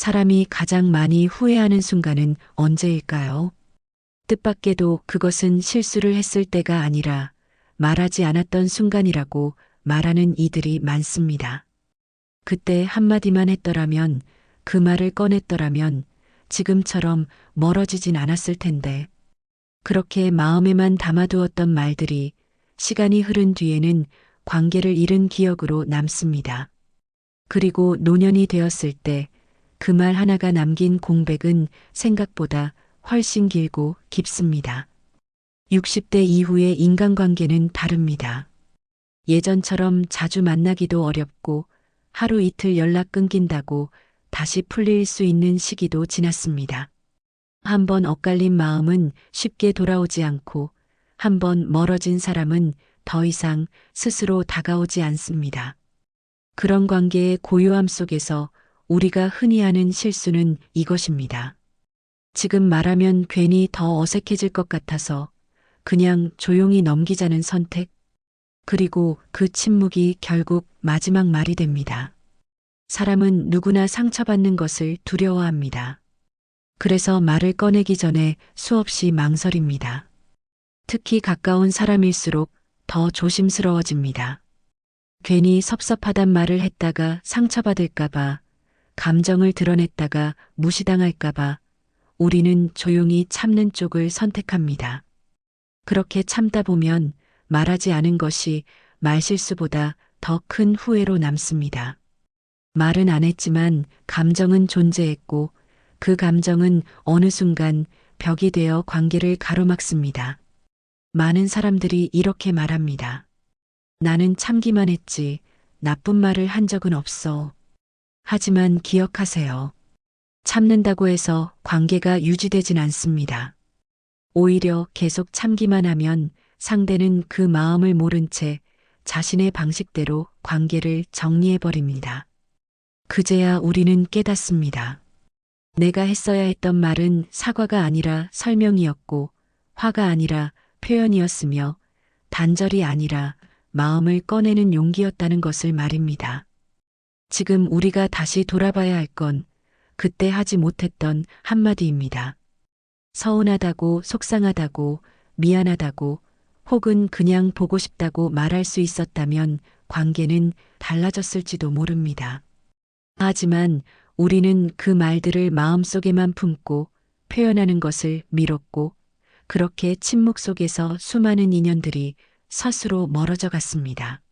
사람이 가장 많이 후회하는 순간은 언제일까요? 뜻밖에도 그것은 실수를 했을 때가 아니라 말하지 않았던 순간이라고 말하는 이들이 많습니다. 그때 한마디만 했더라면, 그 말을 꺼냈더라면 지금처럼 멀어지진 않았을 텐데, 그렇게 마음에만 담아두었던 말들이 시간이 흐른 뒤에는 관계를 잃은 기억으로 남습니다. 그리고 노년이 되었을 때 그 말 하나가 남긴 공백은 생각보다 훨씬 길고 깊습니다. 60대 이후의 인간관계는 다릅니다. 예전처럼 자주 만나기도 어렵고 하루 이틀 연락 끊긴다고 다시 풀릴 수 있는 시기도 지났습니다. 한번 엇갈린 마음은 쉽게 돌아오지 않고 한번 멀어진 사람은 더 이상 스스로 다가오지 않습니다. 그런 관계의 고요함 속에서 우리가 흔히 하는 실수는 이것입니다. 지금 말하면 괜히 더 어색해질 것 같아서 그냥 조용히 넘기자는 선택. 그리고 그 침묵이 결국 마지막 말이 됩니다. 사람은 누구나 상처받는 것을 두려워합니다. 그래서 말을 꺼내기 전에 수없이 망설입니다. 특히 가까운 사람일수록 더 조심스러워집니다. 괜히 섭섭하단 말을 했다가 상처받을까봐, 감정을 드러냈다가 무시당할까봐 우리는 조용히 참는 쪽을 선택합니다. 그렇게 참다 보면 말하지 않은 것이 말실수보다 더 큰 후회로 남습니다. 말은 안 했지만 감정은 존재했고 그 감정은 어느 순간 벽이 되어 관계를 가로막습니다. 많은 사람들이 이렇게 말합니다. 나는 참기만 했지 나쁜 말을 한 적은 없어. 하지만 기억하세요. 참는다고 해서 관계가 유지되진 않습니다. 오히려 계속 참기만 하면 상대는 그 마음을 모른 채 자신의 방식대로 관계를 정리해버립니다. 그제야 우리는 깨닫습니다. 내가 했어야 했던 말은 사과가 아니라 설명이었고, 화가 아니라 표현이었으며, 단절이 아니라 마음을 꺼내는 용기였다는 것을 말입니다. 지금 우리가 다시 돌아봐야 할 건 그때 하지 못했던 한마디입니다. 서운하다고, 속상하다고, 미안하다고, 혹은 그냥 보고 싶다고 말할 수 있었다면 관계는 달라졌을지도 모릅니다. 하지만 우리는 그 말들을 마음속에만 품고 표현하는 것을 미뤘고, 그렇게 침묵 속에서 수많은 인연들이 스스로 멀어져 갔습니다.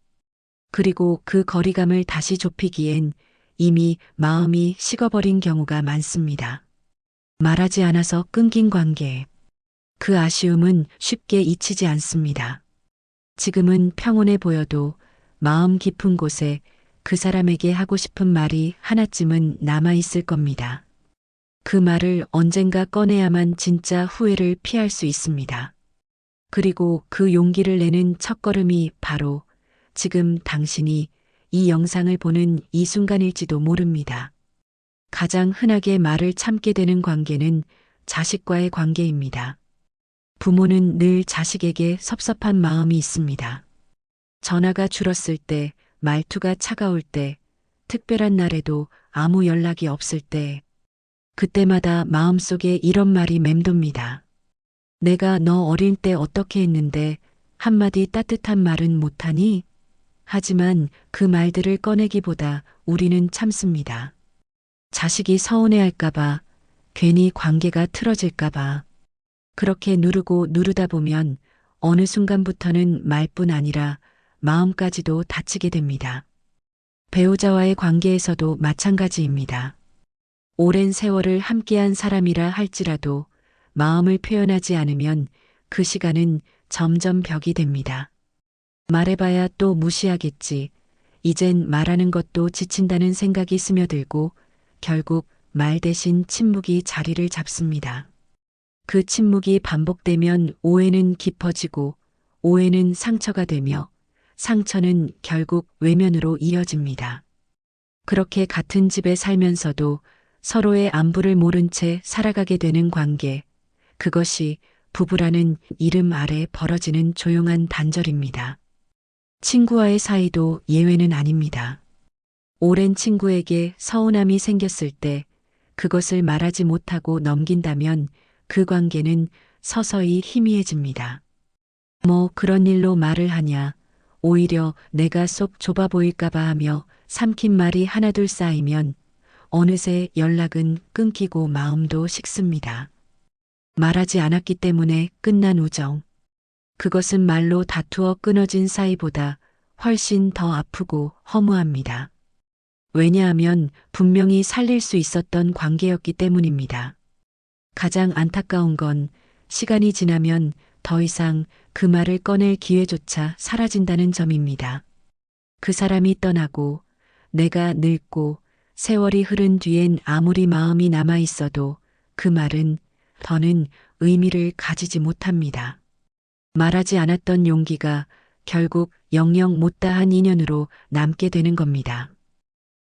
그리고 그 거리감을 다시 좁히기엔 이미 마음이 식어버린 경우가 많습니다. 말하지 않아서 끊긴 관계. 그 아쉬움은 쉽게 잊히지 않습니다. 지금은 평온해 보여도 마음 깊은 곳에 그 사람에게 하고 싶은 말이 하나쯤은 남아있을 겁니다. 그 말을 언젠가 꺼내야만 진짜 후회를 피할 수 있습니다. 그리고 그 용기를 내는 첫걸음이 바로 지금 당신이 이 영상을 보는 이 순간일지도 모릅니다. 가장 흔하게 말을 참게 되는 관계는 자식과의 관계입니다. 부모는 늘 자식에게 섭섭한 마음이 있습니다. 전화가 줄었을 때, 말투가 차가울 때, 특별한 날에도 아무 연락이 없을 때, 그때마다 마음속에 이런 말이 맴돕니다. 내가 너 어릴 때 어떻게 했는데 한마디 따뜻한 말은 못하니? 하지만 그 말들을 꺼내기보다 우리는 참습니다. 자식이 서운해할까봐, 괜히 관계가 틀어질까봐. 그렇게 누르고 누르다 보면 어느 순간부터는 말뿐 아니라 마음까지도 다치게 됩니다. 배우자와의 관계에서도 마찬가지입니다. 오랜 세월을 함께한 사람이라 할지라도 마음을 표현하지 않으면 그 시간은 점점 벽이 됩니다. 말해봐야 또 무시하겠지. 이젠 말하는 것도 지친다는 생각이 스며들고 결국 말 대신 침묵이 자리를 잡습니다. 그 침묵이 반복되면 오해는 깊어지고 오해는 상처가 되며 상처는 결국 외면으로 이어집니다. 그렇게 같은 집에 살면서도 서로의 안부를 모른 채 살아가게 되는 관계, 그것이 부부라는 이름 아래 벌어지는 조용한 단절입니다. 친구와의 사이도 예외는 아닙니다. 오랜 친구에게 서운함이 생겼을 때 그것을 말하지 못하고 넘긴다면 그 관계는 서서히 희미해집니다. 뭐 그런 일로 말을 하냐. 오히려 내가 속 좁아 보일까봐 하며 삼킨 말이 하나둘 쌓이면 어느새 연락은 끊기고 마음도 식습니다. 말하지 않았기 때문에 끝난 우정. 그것은 말로 다투어 끊어진 사이보다 훨씬 더 아프고 허무합니다. 왜냐하면 분명히 살릴 수 있었던 관계였기 때문입니다. 가장 안타까운 건 시간이 지나면 더 이상 그 말을 꺼낼 기회조차 사라진다는 점입니다. 그 사람이 떠나고 내가 늙고 세월이 흐른 뒤엔 아무리 마음이 남아 있어도 그 말은 더는 의미를 가지지 못합니다. 말하지 않았던 용기가 결국 영영 못다한 인연으로 남게 되는 겁니다.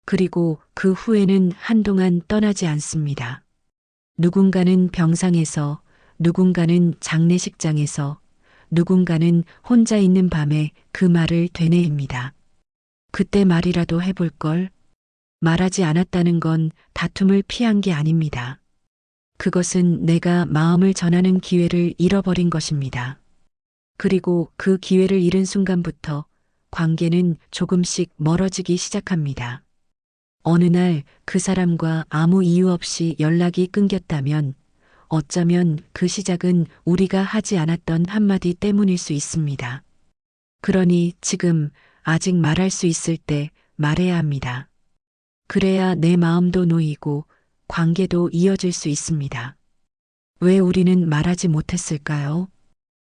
그리고 그 후에는 한동안 떠나지 않습니다. 누군가는 병상에서, 누군가는 장례식장에서, 누군가는 혼자 있는 밤에 그 말을 되뇌입니다. 그때 말이라도 해볼 걸. 말하지 않았다는 건 다툼을 피한 게 아닙니다. 그것은 내가 마음을 전하는 기회를 잃어버린 것입니다. 그리고 그 기회를 잃은 순간부터 관계는 조금씩 멀어지기 시작합니다. 어느 날 그 사람과 아무 이유 없이 연락이 끊겼다면 어쩌면 그 시작은 우리가 하지 않았던 한마디 때문일 수 있습니다. 그러니 지금 아직 말할 수 있을 때 말해야 합니다. 그래야 내 마음도 놓이고 관계도 이어질 수 있습니다. 왜 우리는 말하지 못했을까요?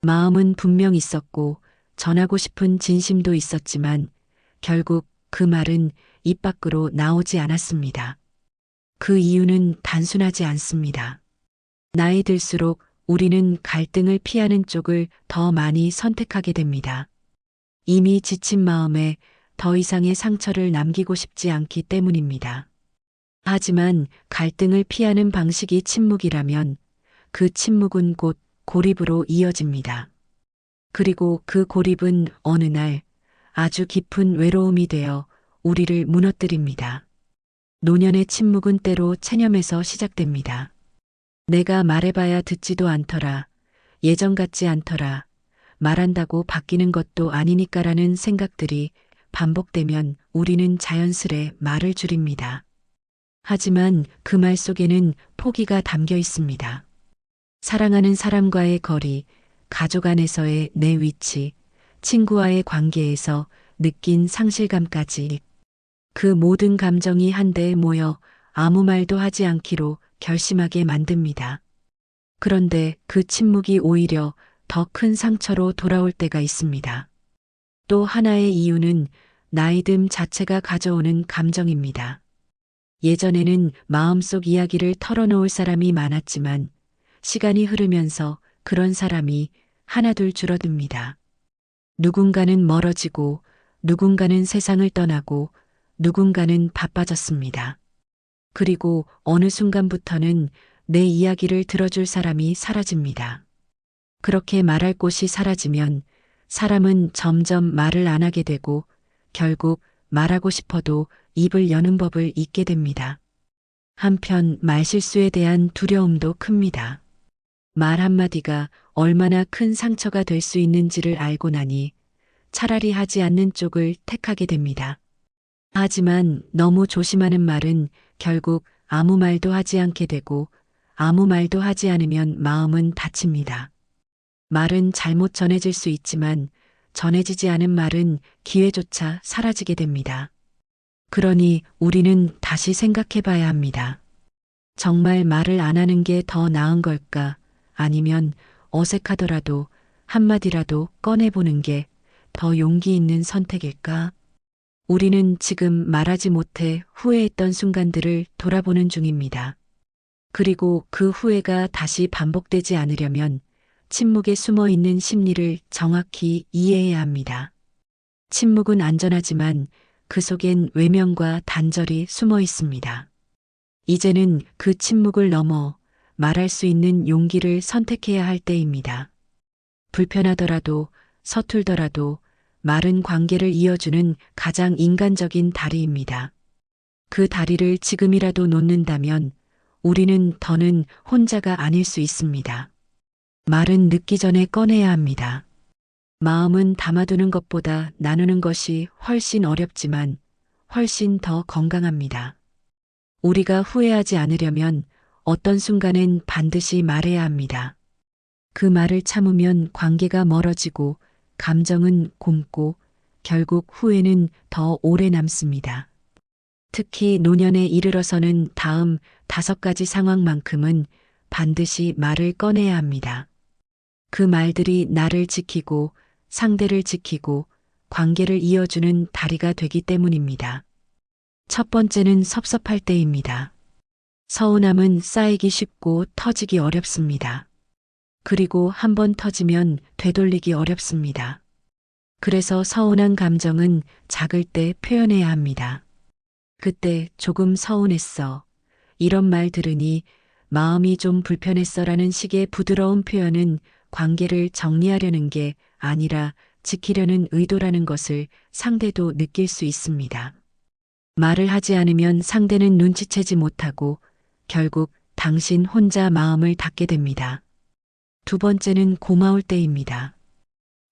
마음은 분명 있었고 전하고 싶은 진심도 있었지만 결국 그 말은 입 밖으로 나오지 않았습니다. 그 이유는 단순하지 않습니다. 나이 들수록 우리는 갈등을 피하는 쪽을 더 많이 선택하게 됩니다. 이미 지친 마음에 더 이상의 상처를 남기고 싶지 않기 때문입니다. 하지만 갈등을 피하는 방식이 침묵이라면 그 침묵은 곧 고립으로 이어집니다. 그리고 그 고립은 어느 날 아주 깊은 외로움이 되어 우리를 무너뜨립니다. 노년의 침묵은 때로 체념에서 시작됩니다. 내가 말해봐야 듣지도 않더라. 예전 같지 않더라. 말한다고 바뀌는 것도 아니니까라는 생각들이 반복되면 우리는 자연스레 말을 줄입니다. 하지만 그 말 속에는 포기가 담겨 있습니다. 사랑하는 사람과의 거리, 가족 안에서의 내 위치, 친구와의 관계에서 느낀 상실감까지 그 모든 감정이 한데에 모여 아무 말도 하지 않기로 결심하게 만듭니다. 그런데 그 침묵이 오히려 더 큰 상처로 돌아올 때가 있습니다. 또 하나의 이유는 나이듦 자체가 가져오는 감정입니다. 예전에는 마음속 이야기를 털어놓을 사람이 많았지만 시간이 흐르면서 그런 사람이 하나둘 줄어듭니다. 누군가는 멀어지고 누군가는 세상을 떠나고 누군가는 바빠졌습니다. 그리고 어느 순간부터는 내 이야기를 들어줄 사람이 사라집니다. 그렇게 말할 곳이 사라지면 사람은 점점 말을 안 하게 되고 결국 말하고 싶어도 입을 여는 법을 잊게 됩니다. 한편 말실수에 대한 두려움도 큽니다. 말 한마디가 얼마나 큰 상처가 될 수 있는지를 알고 나니 차라리 하지 않는 쪽을 택하게 됩니다. 하지만 너무 조심하는 말은 결국 아무 말도 하지 않게 되고 아무 말도 하지 않으면 마음은 다칩니다. 말은 잘못 전해질 수 있지만 전해지지 않은 말은 기회조차 사라지게 됩니다. 그러니 우리는 다시 생각해 봐야 합니다. 정말 말을 안 하는 게 더 나은 걸까? 아니면 어색하더라도 한마디라도 꺼내보는 게 더 용기 있는 선택일까? 우리는 지금 말하지 못해 후회했던 순간들을 돌아보는 중입니다. 그리고 그 후회가 다시 반복되지 않으려면 침묵에 숨어 있는 심리를 정확히 이해해야 합니다. 침묵은 안전하지만 그 속엔 외면과 단절이 숨어 있습니다. 이제는 그 침묵을 넘어 말할 수 있는 용기를 선택해야 할 때입니다. 불편하더라도 서툴더라도 말은 관계를 이어주는 가장 인간적인 다리입니다. 그 다리를 지금이라도 놓는다면 우리는 더는 혼자가 아닐 수 있습니다. 말은 늦기 전에 꺼내야 합니다. 마음은 담아두는 것보다 나누는 것이 훨씬 어렵지만 훨씬 더 건강합니다. 우리가 후회하지 않으려면 어떤 순간엔 반드시 말해야 합니다. 그 말을 참으면 관계가 멀어지고 감정은 곪고 결국 후회는 더 오래 남습니다. 특히 노년에 이르러서는 다음 5가지 상황만큼은 반드시 말을 꺼내야 합니다. 그 말들이 나를 지키고 상대를 지키고 관계를 이어주는 다리가 되기 때문입니다. 첫 번째는 섭섭할 때입니다. 서운함은 쌓이기 쉽고 터지기 어렵습니다. 그리고 한번 터지면 되돌리기 어렵습니다. 그래서 서운한 감정은 작을 때 표현해야 합니다. 그때 조금 서운했어. 이런 말 들으니 마음이 좀 불편했어 라는 식의 부드러운 표현은 관계를 정리하려는 게 아니라 지키려는 의도라는 것을 상대도 느낄 수 있습니다. 말을 하지 않으면 상대는 눈치채지 못하고 결국 당신 혼자 마음을 닫게 됩니다. 두 번째는 고마울 때입니다.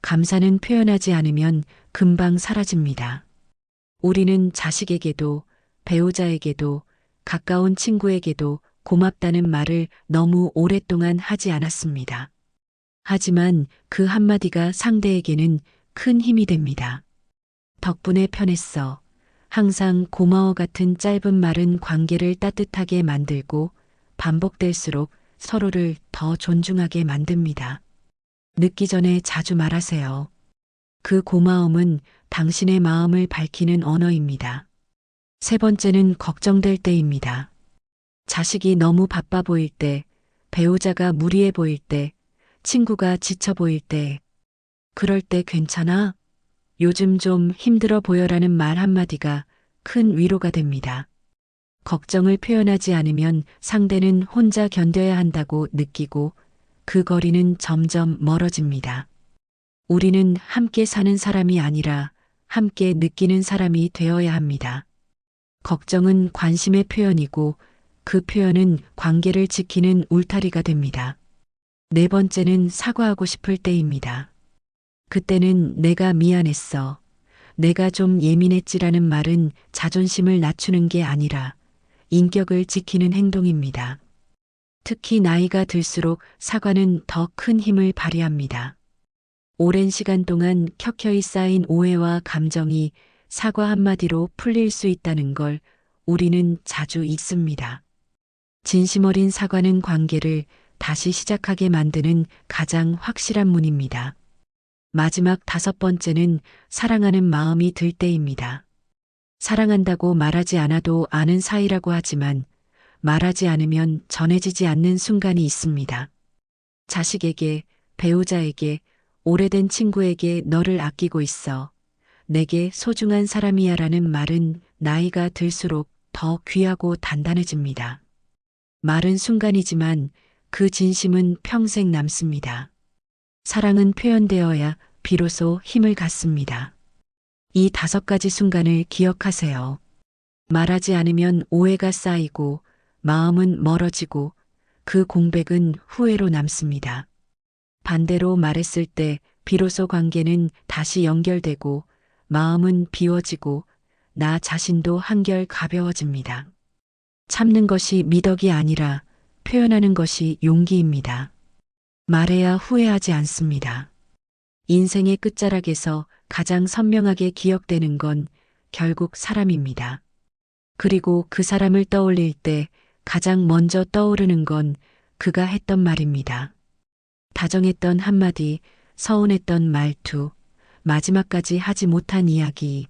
감사는 표현하지 않으면 금방 사라집니다. 우리는 자식에게도 배우자에게도 가까운 친구에게도 고맙다는 말을 너무 오랫동안 하지 않았습니다. 하지만 그 한마디가 상대에게는 큰 힘이 됩니다. 덕분에 편했어. 항상 고마워 같은 짧은 말은 관계를 따뜻하게 만들고 반복될수록 서로를 더 존중하게 만듭니다. 늦기 전에 자주 말하세요. 그 고마움은 당신의 마음을 밝히는 언어입니다. 세 번째는 걱정될 때입니다. 자식이 너무 바빠 보일 때, 배우자가 무리해 보일 때, 친구가 지쳐 보일 때, 그럴 때 괜찮아? 요즘 좀 힘들어 보여라는 말 한마디가 큰 위로가 됩니다. 걱정을 표현하지 않으면 상대는 혼자 견뎌야 한다고 느끼고 그 거리는 점점 멀어집니다. 우리는 함께 사는 사람이 아니라 함께 느끼는 사람이 되어야 합니다. 걱정은 관심의 표현이고 그 표현은 관계를 지키는 울타리가 됩니다. 네 번째는 사과하고 싶을 때입니다. 그때는 내가 미안했어. 내가 좀 예민했지라는 말은 자존심을 낮추는 게 아니라 인격을 지키는 행동입니다. 특히 나이가 들수록 사과는 더 큰 힘을 발휘합니다. 오랜 시간 동안 켜켜이 쌓인 오해와 감정이 사과 한마디로 풀릴 수 있다는 걸 우리는 자주 잊습니다. 진심 어린 사과는 관계를 다시 시작하게 만드는 가장 확실한 문입니다. 마지막 5번째는 사랑하는 마음이 들 때입니다. 사랑한다고 말하지 않아도 아는 사이라고 하지만 말하지 않으면 전해지지 않는 순간이 있습니다. 자식에게, 배우자에게, 오래된 친구에게 너를 아끼고 있어. 내게 소중한 사람이야 라는 말은 나이가 들수록 더 귀하고 단단해집니다. 말은 순간이지만 그 진심은 평생 남습니다. 사랑은 표현되어야 비로소 힘을 갖습니다. 이 5가지 순간을 기억하세요. 말하지 않으면 오해가 쌓이고 마음은 멀어지고 그 공백은 후회로 남습니다. 반대로 말했을 때 비로소 관계는 다시 연결되고 마음은 비워지고 나 자신도 한결 가벼워집니다. 참는 것이 미덕이 아니라 표현하는 것이 용기입니다. 말해야 후회하지 않습니다. 인생의 끝자락에서 가장 선명하게 기억되는 건 결국 사람입니다. 그리고 그 사람을 떠올릴 때 가장 먼저 떠오르는 건 그가 했던 말입니다. 다정했던 한마디, 서운했던 말투, 마지막까지 하지 못한 이야기.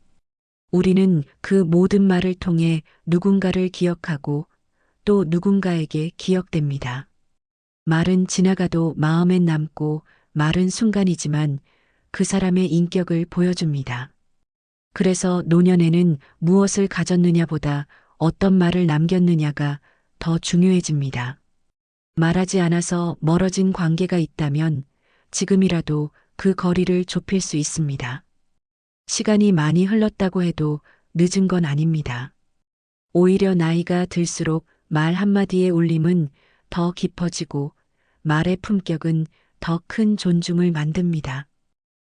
우리는 그 모든 말을 통해 누군가를 기억하고 또 누군가에게 기억됩니다. 말은 지나가도 마음엔 남고 말은 순간이지만 그 사람의 인격을 보여줍니다. 그래서 노년에는 무엇을 가졌느냐보다 어떤 말을 남겼느냐가 더 중요해집니다. 말하지 않아서 멀어진 관계가 있다면 지금이라도 그 거리를 좁힐 수 있습니다. 시간이 많이 흘렀다고 해도 늦은 건 아닙니다. 오히려 나이가 들수록 말 한마디의 울림은 더 깊어지고 말의 품격은 더 큰 존중을 만듭니다.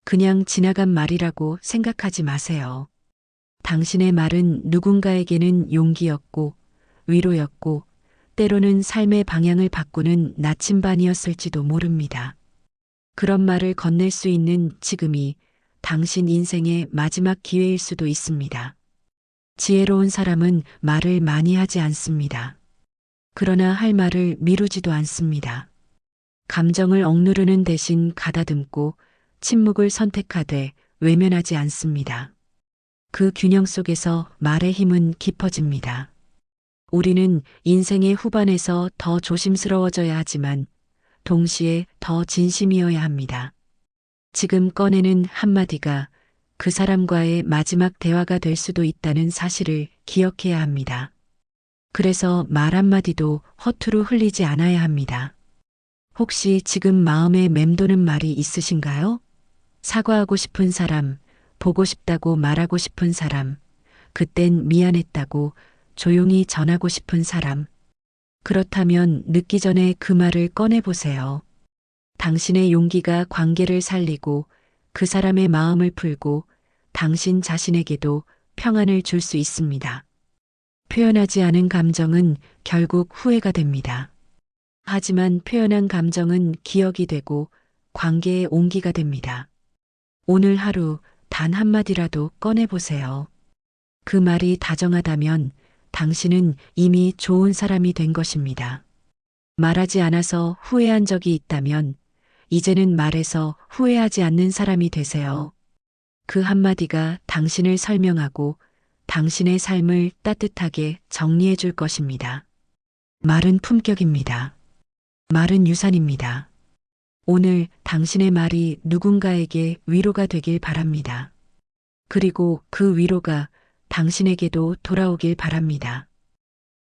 그냥 지나간 말이라고 생각하지 마세요. 당신의 말은 누군가에게는 용기였고 위로였고 때로는 삶의 방향을 바꾸는 나침반이었을지도 모릅니다. 그런 말을 건넬 수 있는 지금이 당신 인생의 마지막 기회일 수도 있습니다. 지혜로운 사람은 말을 많이 하지 않습니다. 그러나 할 말을 미루지도 않습니다. 감정을 억누르는 대신 가다듬고 침묵을 선택하되 외면하지 않습니다. 그 균형 속에서 말의 힘은 깊어집니다. 우리는 인생의 후반에서 더 조심스러워져야 하지만 동시에 더 진심이어야 합니다. 지금 꺼내는 한마디가 그 사람과의 마지막 대화가 될 수도 있다는 사실을 기억해야 합니다. 그래서 말 한마디도 허투루 흘리지 않아야 합니다. 혹시 지금 마음에 맴도는 말이 있으신가요? 사과하고 싶은 사람, 보고 싶다고 말하고 싶은 사람, 그땐 미안했다고 조용히 전하고 싶은 사람. 그렇다면 늦기 전에 그 말을 꺼내보세요. 당신의 용기가 관계를 살리고 그 사람의 마음을 풀고 당신 자신에게도 평안을 줄 수 있습니다. 표현하지 않은 감정은 결국 후회가 됩니다. 하지만 표현한 감정은 기억이 되고 관계의 온기가 됩니다. 오늘 하루 단 한마디라도 꺼내보세요. 그 말이 다정하다면 당신은 이미 좋은 사람이 된 것입니다. 말하지 않아서 후회한 적이 있다면 이제는 말해서 후회하지 않는 사람이 되세요. 그 한마디가 당신을 설명하고 당신의 삶을 따뜻하게 정리해 줄 것입니다. 말은 품격입니다. 말은 유산입니다. 오늘 당신의 말이 누군가에게 위로가 되길 바랍니다. 그리고 그 위로가 당신에게도 돌아오길 바랍니다.